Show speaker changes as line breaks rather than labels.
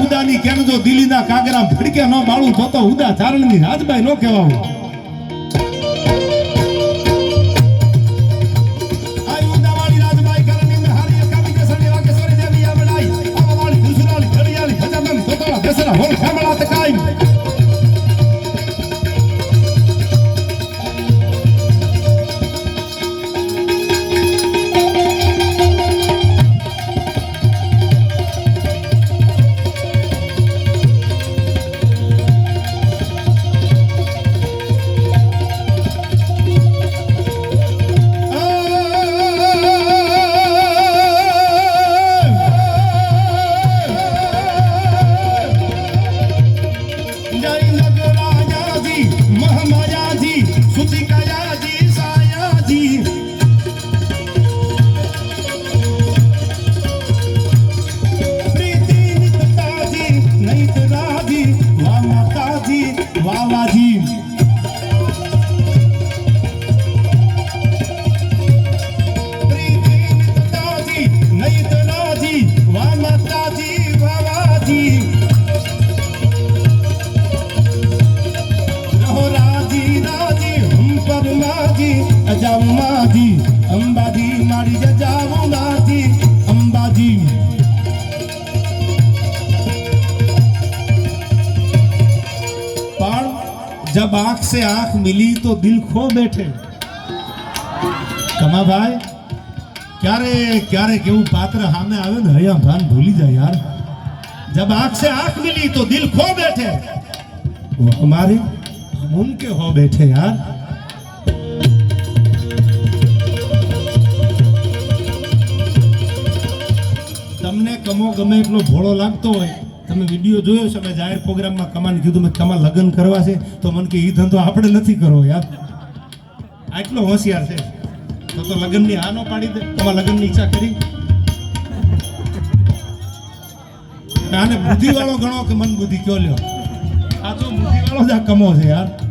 ઉદાની કેમ જો દિલ્હીના કાગરા ફડકે ન બાળું તો ઉદા ચારણની રાજબાઈ નો કહેવાવું અંબાજી અંબાજી મારી જજાવુંગાજી અંબાજી पर जब आंख से आंख मिली तो दिल खो बैठे कमा भाई क्यारे क्यारे केवू पात्र सामे आवे ने हया भान भूली जाए यार जब आंख से आंख मिली तो दिल खो बैठे वो हमारे हम उनके हो बैठे यार તમને કમો ગમે એટલો ભોળો લાગતો હોય તમે વિડિયો જોયો છે મેં જાહેર પ્રોગ્રામમાં કમાન કીધું મેં તમારે લગ્ન કરવા છે તો મને કે ઈ ધંધો આપણે નથી કરવો યાર આટલો હોશિયાર છે તો લગ્નની હાનો પાડી દે તમારા લગ્નની ઈચ્છા કરી આને બુદ્ધિવાળો ગણો કે મન બુદ્ધિ કયો લ્યો આ તો બુદ્ધિવાળો જ આ કમો છે યાર